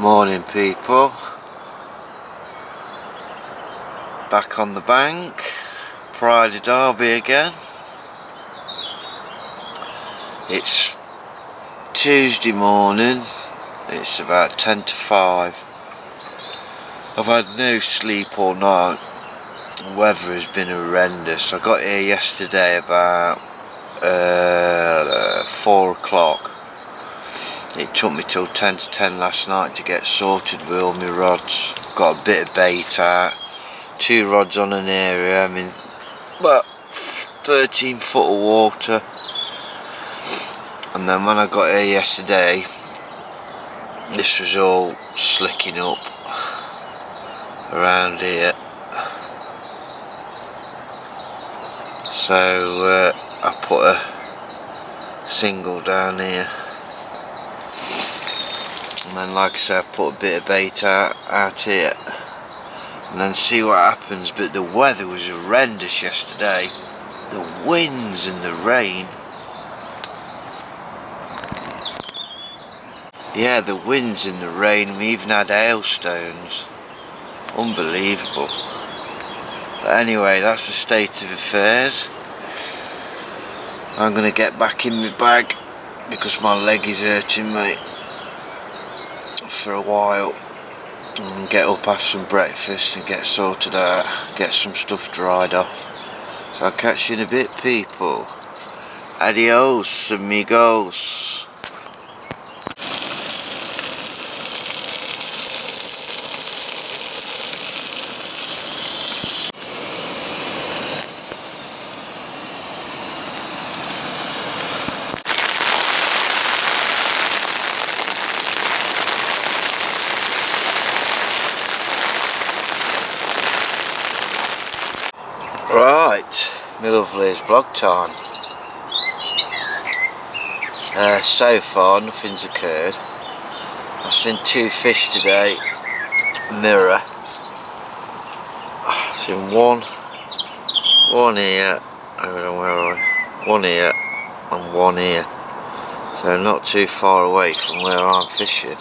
Morning people, back on the bank, Pride of Derby again. It's Tuesday morning, it's about 10 to 5. I've had no sleep all night, the weather has been horrendous. I got here yesterday about 4 o'clock. It took me till 10 to 10 last night to get sorted with all my rods. Got a bit of bait out, 2 rods on an area, I'm in about 13 foot of water. And then when I got here yesterday, this was all slicking up around here. So I put a single down here. And then, like I said, I put a bit of bait out here and then see what happens. But the weather was horrendous yesterday, the winds and the rain. Yeah, the winds and the rain. We even had hailstones. Unbelievable. But anyway, that's the state of affairs. I'm going to get back in my bag because my leg is hurting me for a while, and get up, have some breakfast and get sorted out, get some stuff dried off. So I'll catch you in a bit people. Adios amigos. Right, my lovelies, vlog time. So far nothing's occurred. I've seen 2 fish today, mirror. I've seen one here, I don't know where are we? One here and one here. So not too far away from where I'm fishing.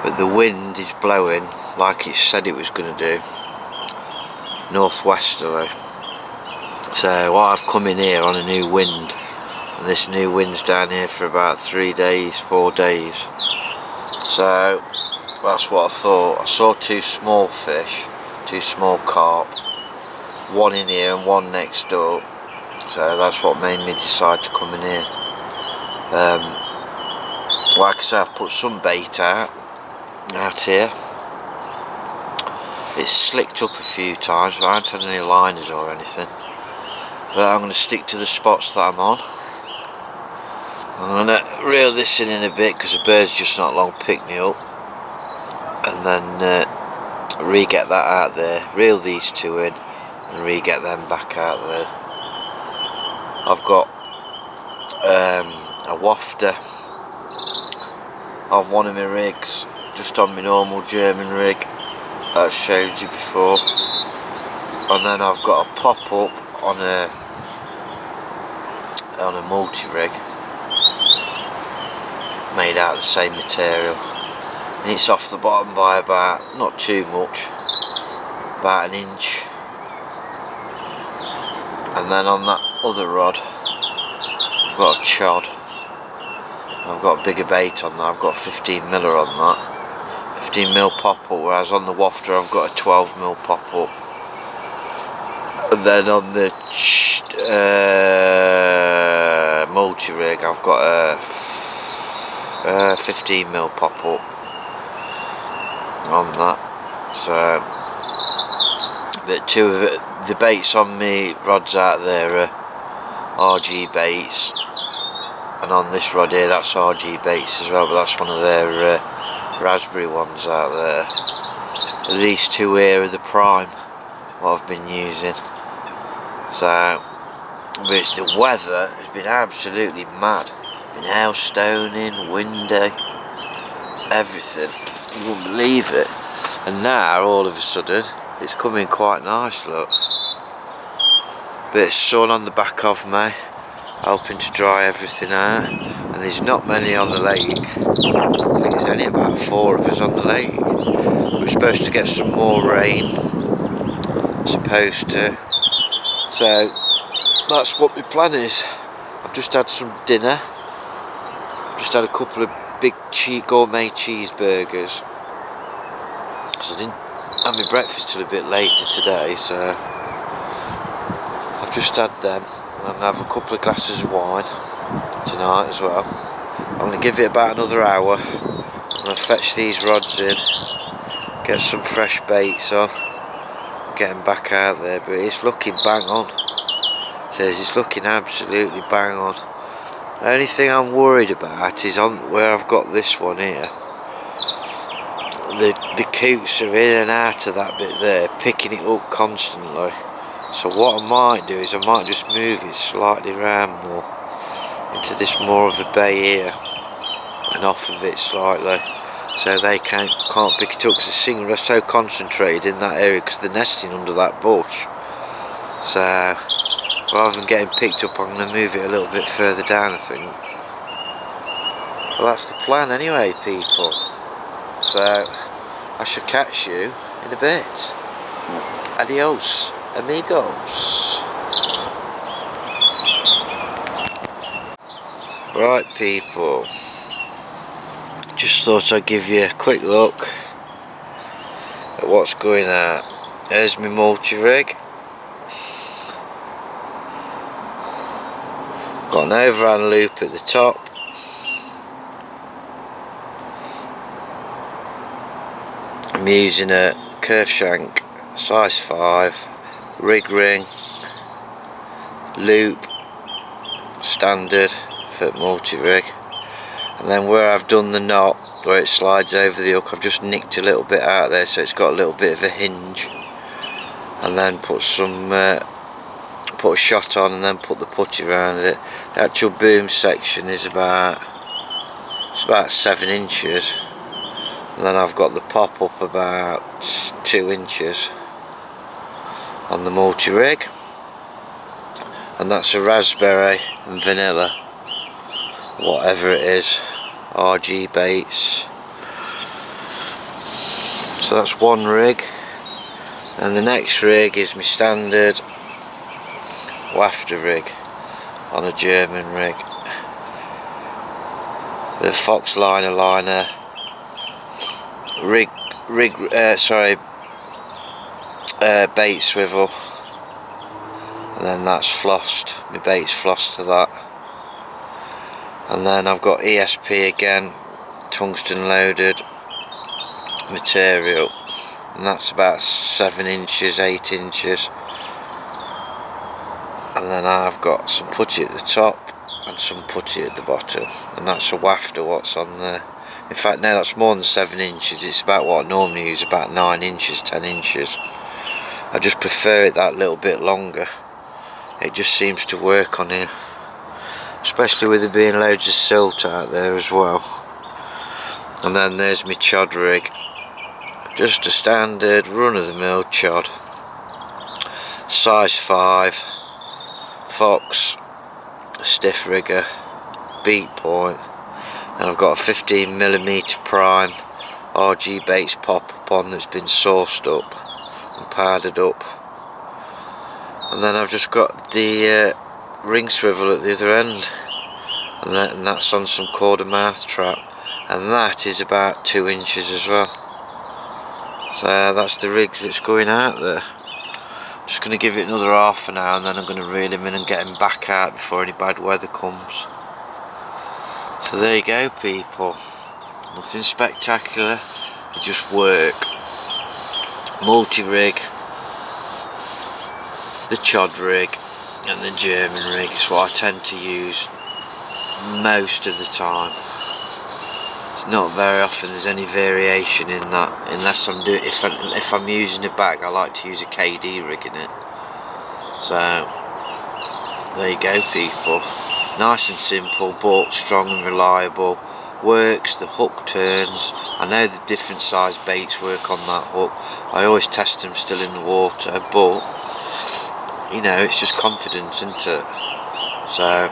But the wind is blowing like it said it was going to do, northwesterly. So I've come in here on a new wind, and this new wind's down here for about 3 days, 4 days. So that's what I thought. I saw 2 small fish, 2 small carp, one in here and one next door. So that's what made me decide to come in here. Like I said, I've put some bait out here. It's slicked up a few times, but I haven't had any liners or anything. But I'm going to stick to the spots that I'm on. I'm going to reel this in a bit because the bird's just not long picked me up. And then re-get that out there, reel these 2 in and re-get them back out there. I've got a wafter on one of my rigs, just on my normal German rig that I showed you before, and then I've got a pop-up on a multi-rig made out of the same material, and it's off the bottom by about, not too much, about 1 inch. And then on that other rod I've got a chod. I've got a bigger bait on that. I've got 15 miller on that, 15mm pop-up, whereas on the wafter I've got a 12mm pop-up. And then on the multi-rig I've got a 15mm pop-up on that. So, but 2 of it, the baits on me rods out there are RG baits. And on this rod here, that's RG baits as well, but that's one of their raspberry ones out there. But these 2 here are the prime, what I've been using. So, but the weather has been absolutely mad. Been hailstoning, windy, everything. You wouldn't believe it. And now, all of a sudden, it's coming quite nice, look. Bit of sun on the back of me. helping to dry everything out. And there's not many on the lake. I think there's only about 4 of us on the lake. We're supposed to get some more rain, supposed to. So that's what my plan is. I've just had some dinner. I've just had a couple of big gourmet cheeseburgers, because I didn't have my breakfast till a bit later today, so I've just had them, and I'll have a couple of glasses of wine tonight as well. I'm going to give it about another hour. I'm going to fetch these rods in, get some fresh baits on, get them back out there, but it's looking bang on. It says it's looking absolutely bang on. The only thing I'm worried about is on where I've got this one here. The coots are in and out of that bit there, picking it up constantly. So what I might do is I might just move it slightly round more into this more of a bay here and off of it slightly, so they can't pick it up, because the stingray are so concentrated in that area because they're nesting under that bush. So rather than getting picked up, I'm going to move it a little bit further down, I think. Well, that's the plan anyway, people. So I shall catch you in a bit. Adios, amigos. Right, people. Just thought I'd give you a quick look at what's going on. There's my multi-rig. Got an overhand loop at the top. I'm using a curve shank, size 5, rig ring, loop, standard for multi-rig. And then where I've done the knot, where it slides over the hook, I've just nicked a little bit out there so it's got a little bit of a hinge. And then put a shot on, and then put the putty around it. The actual boom section is about 7 inches, and then I've got the pop up about 2 inches on the multi-rig, and that's a raspberry and vanilla, whatever it is, RG baits. So that's one rig, and the next rig is my standard wafter rig on a German rig. The Fox liner bait swivel, and then that's flossed. My bait's flossed to that, and then I've got ESP again, tungsten loaded material, and that's about 7 inches, 8 inches. And then I've got some putty at the top and some putty at the bottom, and that's a wafter what's on there. In fact, no, that's more than 7 inches. It's about what I normally use, about 9 inches, 10 inches. I just prefer it that little bit longer. It just seems to work on here, especially with there being loads of silt out there as well. And then there's my chod rig, just a standard run-of-the-mill chod, size 5, Fox, stiff rigger, beat point, and I've got a 15mm prime RG baits pop up on that's been sauced up and powdered up. And then I've just got the ring swivel at the other end, and that's on some quarter mouth trap, and that is about 2 inches as well. So that's the rigs that's going out there. Just going to give it another half an hour, and then I'm going to reel him in and get him back out before any bad weather comes. So there you go, people. Nothing spectacular, they just work. Multi-rig, the chod rig and the German rig is what I tend to use most of the time. It's not very often there's any variation in that, unless if I'm using a bag, I like to use a KD rig in it. So there you go, people. Nice and simple, but strong and reliable. Works, the hook turns. I know the different size baits work on that hook. I always test them still in the water, but you know, it's just confidence, isn't it? So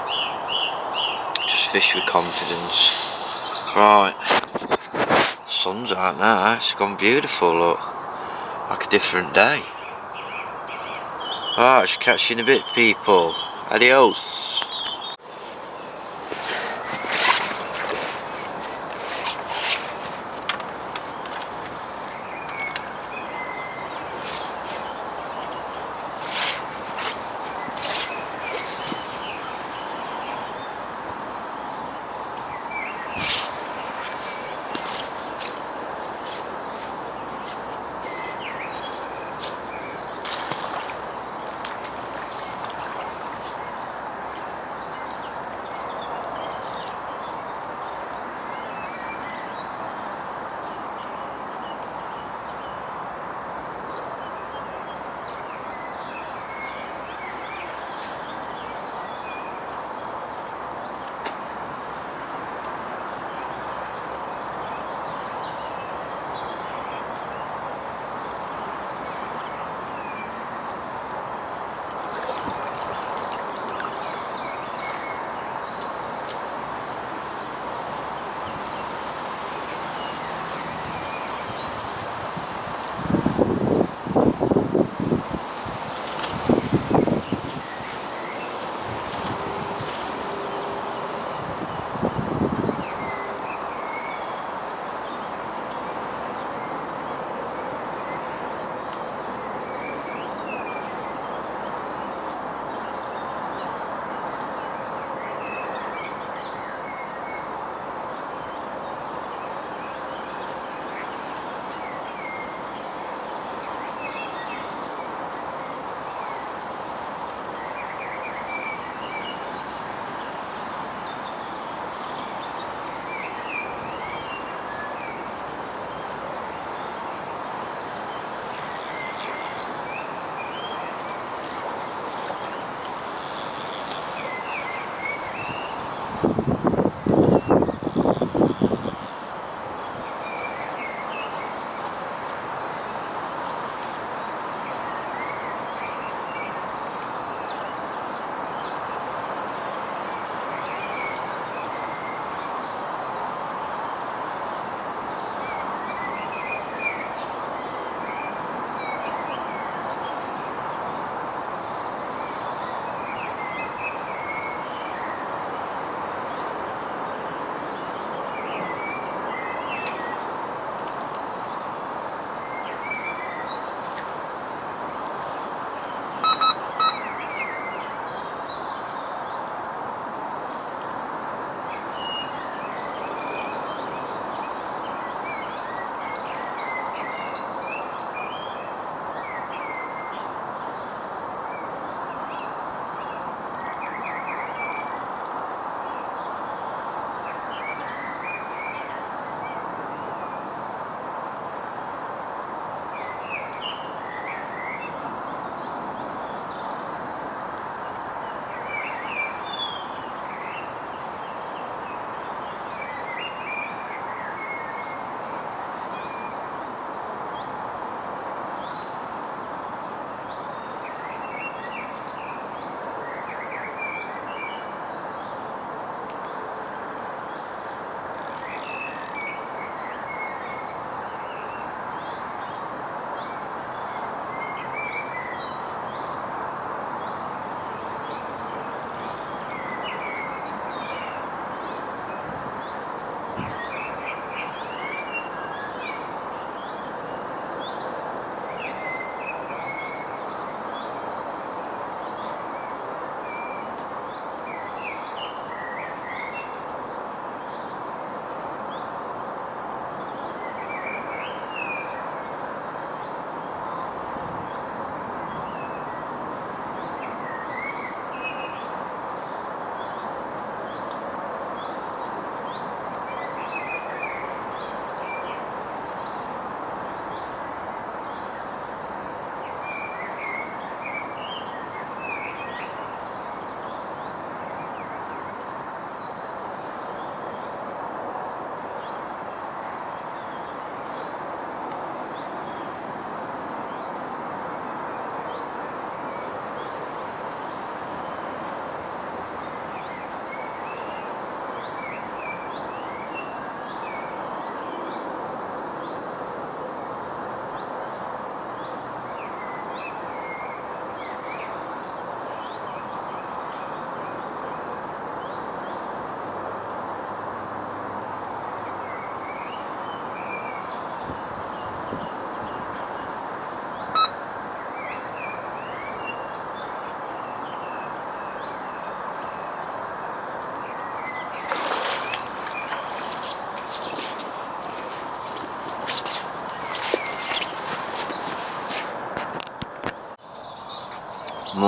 Just fish with confidence. Right, sun's out now, it's gone beautiful, look, like a different day. Right, shall catch you in a bit, people. Adios.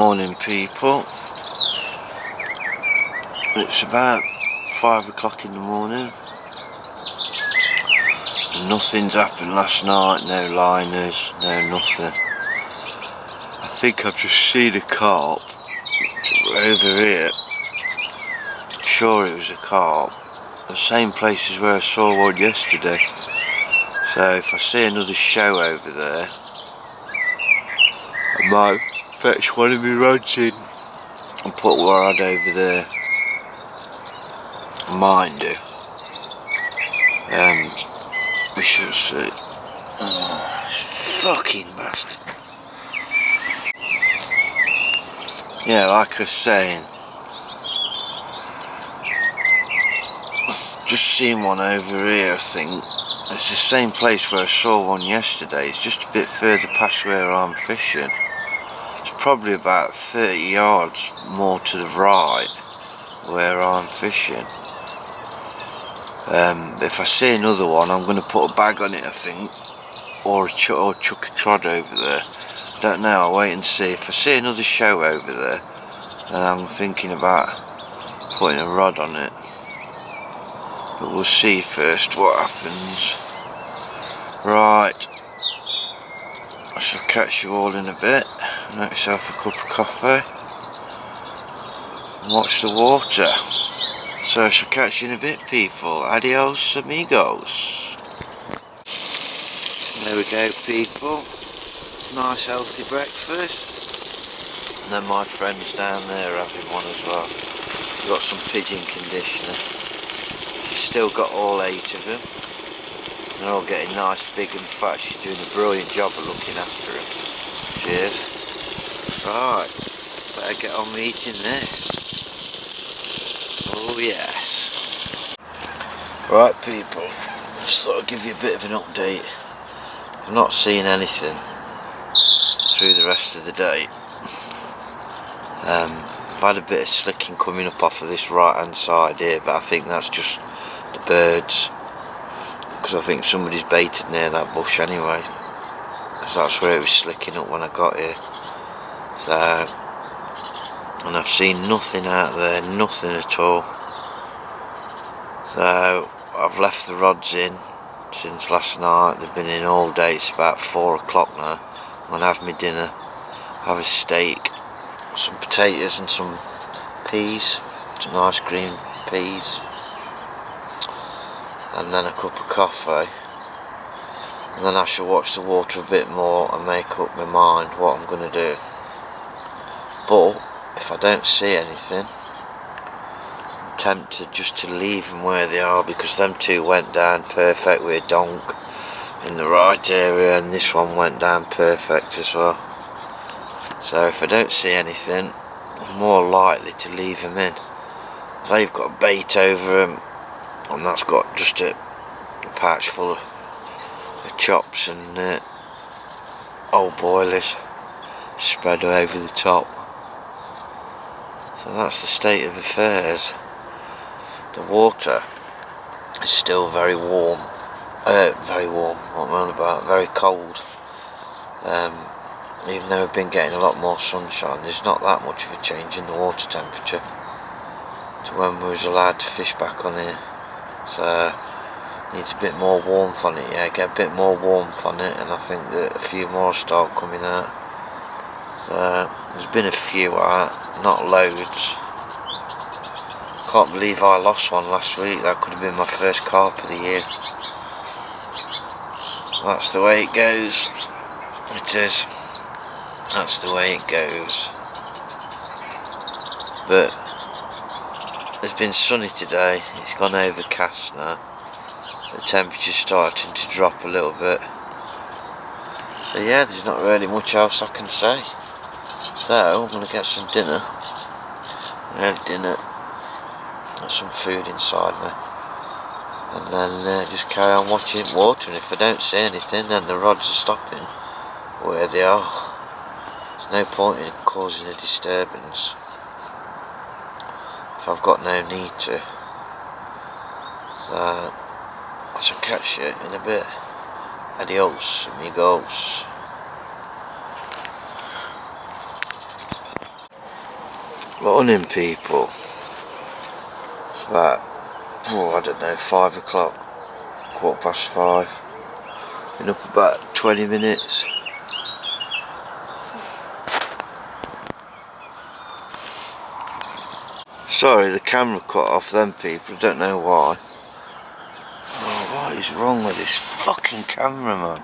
morning, people. It's about 5 o'clock in the morning. Nothing's happened last night, no liners, no nothing. I think I've just seen a carp over here. I'm sure it was a carp. The same place as where I saw one yesterday. So if I see another show over there, I might fetch one of my rods in and put one rod over there. I might do. We shall see. Oh, fucking bastard. Yeah, like I was saying, I've just seen one over here, I think. It's the same place where I saw one yesterday. It's just a bit further past where I'm fishing. It's probably about 30 yards more to the right where I'm fishing. If I see another one, I'm going to put a bag on it, I think, or chuck a trod over there. Don't know, I'll wait and see. If I see another show over there, then I'm thinking about putting a rod on it. But we'll see first what happens. Right, I shall catch you all in a bit. Make yourself a cup of coffee and watch the water. So I shall catch you in a bit, people. Adios, amigos. There we go, people. Nice healthy breakfast. And then my friend's down there having one as well. We've got some pigeon conditioner. She's still got all 8 of them. They're all getting nice, big and fat. She's doing a brilliant job of looking after them. Cheers. Right, better get on with eating this. Oh yes. Right, people, just thought I'd give you a bit of an update. I've not seen anything through the rest of the day. I've had a bit of slicking coming up off of this right hand side here, but I think that's just the birds, because I think somebody's baited near that bush anyway, because that's where it was slicking up when I got here. So, and I've seen nothing out there, nothing at all. So I've left the rods in since last night. They've been in all day. It's about 4 o'clock now. I'm going to have my dinner, have a steak, some potatoes and some peas, some nice green peas, and then a cup of coffee. And then I shall watch the water a bit more and make up my mind what I'm going to do. But if I don't see anything, I'm tempted just to leave them where they are, because them two went down perfect with a donk in the right area, and this one went down perfect as well. So if I don't see anything, I'm more likely to leave them in. They've got a bait over them, and that's got just a pouch full of chops and old boilies spread over the top. So that's the state of affairs. The water is still very warm. What am I on about? Very cold. Even though we've been getting a lot more sunshine, there's not that much of a change in the water temperature to when we was allowed to fish back on here. So needs a bit more warmth on it. Yeah, get a bit more warmth on it, and I think that a few more start coming out. So there's been a few out, not loads. Can't believe I lost one last week. That could have been my first carp of the year. That's the way it goes. It is. That's the way it goes. But it's been sunny today. It's gone overcast now. The temperature's starting to drop a little bit. So yeah, there's not really much else I can say. So I'm going to get some dinner. There's some food inside me. And then just carry on watching water, and if I don't see anything, then the rods are stopping where they are. There's no point in causing a disturbance if I've got no need to. So I shall catch you in a bit. Adios, amigos. Morning, people. It's about, I don't know, 5 o'clock, 5:15. Been up about 20 minutes. Sorry, the camera cut off then, people. I don't know why. Oh, what is wrong with this fucking camera, man?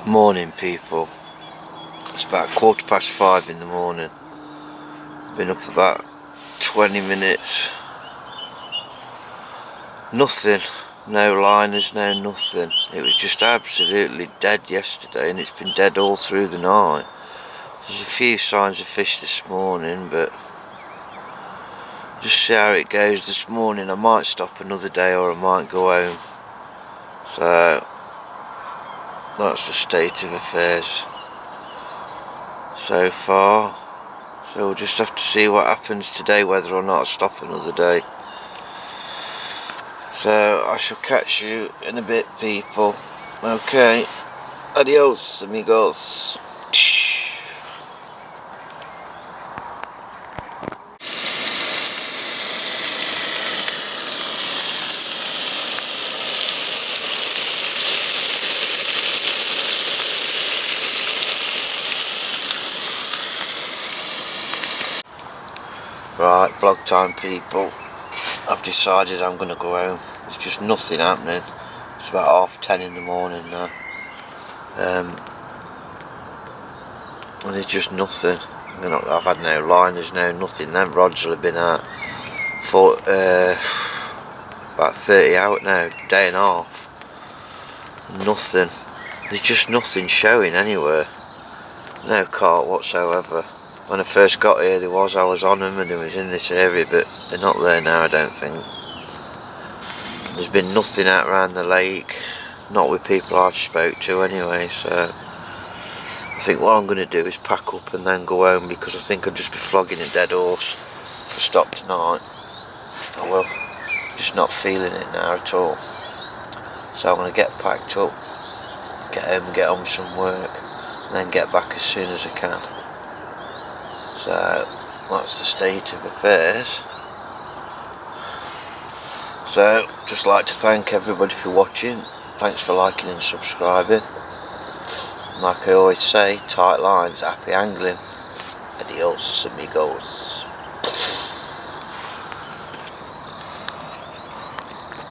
Morning, people. It's about 5:15 in the morning. Been up about 20 minutes. Nothing. No liners, no nothing. It was just absolutely dead yesterday, and it's been dead all through the night. There's a few signs of fish this morning, but just see how it goes this morning. I might stop another day, or I might go home. So that's the state of affairs so far. So we'll just have to see what happens today, whether or not I stop another day. So I shall catch you in a bit, people. Okay. Adios, amigos. Right, vlog time, people. I've decided I'm going to go home. There's just nothing happening. It's about 10:30 in the morning now. And there's just nothing. I've had no liners, no nothing. Them rods will have been out for about 30 out now, day and a half. Nothing. There's just nothing showing anywhere. No CARP whatsoever. When I first got here, I was on them and it was in this area, but they're not there now, I don't think. There's been nothing out around the lake, not with people I've spoke to anyway, so I think what I'm going to do is pack up and then go home, because I think I'll just be flogging a dead horse if I stop tonight. I will. Just not feeling it now at all. So I'm going to get packed up, get home and get on with some work, and then get back as soon as I can. So that's the state of affairs. So just like to thank everybody for watching. Thanks for liking and subscribing. Like I always say, tight lines, happy angling. Adios, amigos.